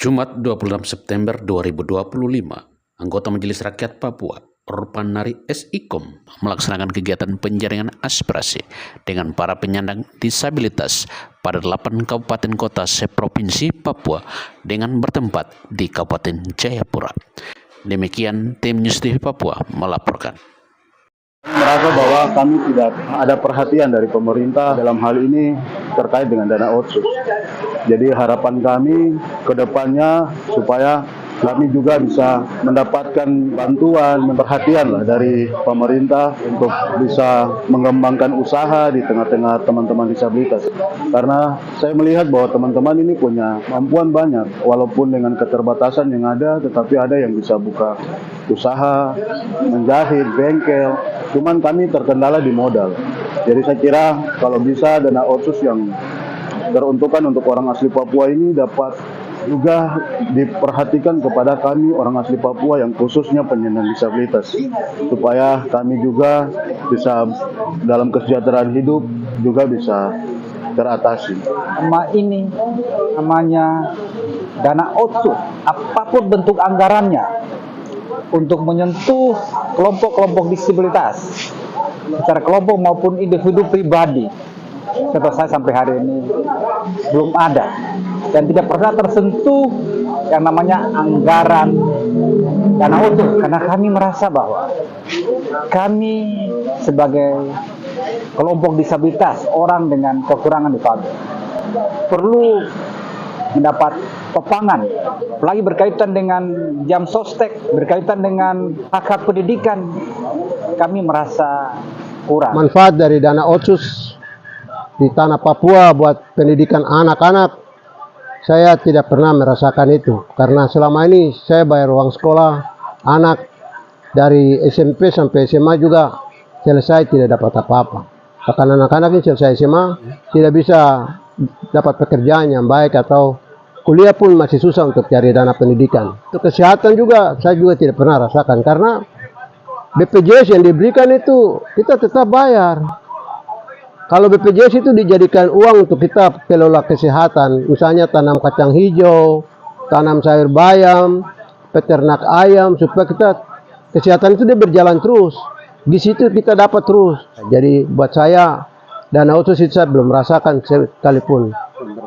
Jumat 26 September 2025, anggota Majelis Rakyat Papua, Orpanari SIKOM, melaksanakan kegiatan penjaringan aspirasi dengan para penyandang disabilitas pada 8 kabupaten kota seprovinsi Papua dengan bertempat di Kabupaten Jayapura. Demikian tim News TV Papua melaporkan. Merasa bahwa kami tidak ada perhatian dari pemerintah dalam hal ini terkait dengan dana otsus. Jadi harapan kami ke depannya supaya kami juga bisa mendapatkan bantuan, perhatian lah dari pemerintah untuk bisa mengembangkan usaha di tengah-tengah teman-teman disabilitas. Karena saya melihat bahwa teman-teman ini punya kemampuan banyak, walaupun dengan keterbatasan yang ada, tetapi ada yang bisa buka usaha, menjahit, bengkel. Cuman kami terkendala di modal. Jadi saya kira kalau bisa dana otsus yang teruntukkan untuk orang asli Papua ini dapat juga diperhatikan kepada kami orang asli Papua yang khususnya penyandang disabilitas, supaya kami juga bisa dalam kesejahteraan hidup juga bisa teratasi. Ini namanya dana otsus, apapun bentuk anggarannya, untuk menyentuh kelompok-kelompok disabilitas secara kelompok maupun individu pribadi. Setahu saya sampai hari ini belum ada dan tidak pernah tersentuh yang namanya anggaran dana otsus, karena kami merasa bahwa kami sebagai kelompok disabilitas, orang dengan kekurangan difabel, perlu mendapat topangan, apalagi berkaitan dengan jam sostek, berkaitan dengan hak-hak pendidikan. Kami merasa kurang. Manfaat dari dana otsus di tanah Papua buat pendidikan anak-anak, saya tidak pernah merasakan itu. Karena selama ini saya bayar uang sekolah anak dari SMP sampai SMA juga selesai tidak dapat apa-apa. Bahkan anak-anak ini selesai SMA tidak bisa dapat pekerjaan yang baik, atau kuliah pun masih susah untuk cari dana pendidikan. Untuk kesehatan juga saya juga tidak pernah rasakan, karena BPJS yang diberikan itu kita tetap bayar. Kalau BPJS itu dijadikan uang untuk kita kelola kesehatan, misalnya tanam kacang hijau, tanam sayur bayam, peternak ayam, supaya kita kesehatan itu dia berjalan terus. Di situ kita dapat terus. Jadi buat saya dana otsus itu saya belum merasakan sekalipun.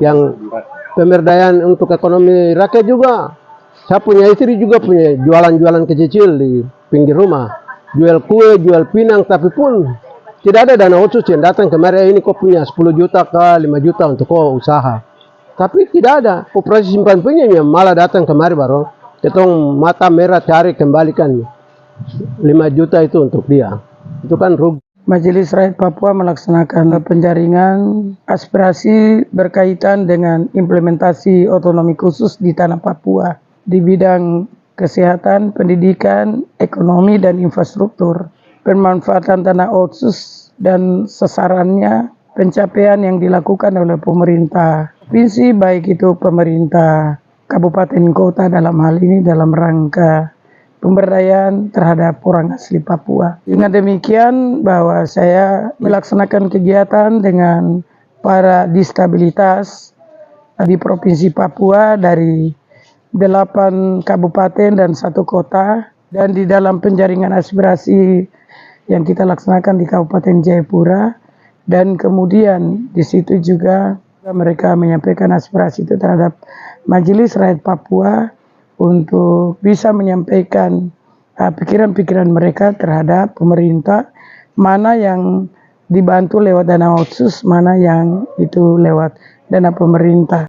Yang pemberdayaan untuk ekonomi rakyat juga, saya punya istri juga punya jualan-jualan kecil di pinggir rumah, jual kue, jual pinang, tapi pun tidak ada dana otsus yang datang kemarin, ini kok punya 10 juta ke 5 juta untuk kok usaha. Tapi tidak ada. Operasi simpan pinjam yang malah datang kemarin baru ketong mata merah cari kembalikan 5 juta itu untuk dia. Itu kan rugi. Majelis Rakyat Papua melaksanakan penjaringan aspirasi berkaitan dengan implementasi otonomi khusus di tanah Papua di bidang kesehatan, pendidikan, ekonomi, dan infrastruktur. Pemanfaatan dana otsus dan sasarannya, pencapaian yang dilakukan oleh pemerintah provinsi, baik itu pemerintah kabupaten kota dalam hal ini dalam rangka pemberdayaan terhadap orang asli Papua. Dengan demikian bahwa saya melaksanakan kegiatan dengan para disabilitas di Provinsi Papua dari 8 kabupaten dan 1 kota, dan di dalam penjaringan aspirasi yang kita laksanakan di Kabupaten Jayapura, dan kemudian di situ juga mereka menyampaikan aspirasi itu terhadap Majelis Rakyat Papua untuk bisa menyampaikan pikiran-pikiran mereka terhadap pemerintah, mana yang dibantu lewat dana otsus, mana yang itu lewat dana pemerintah.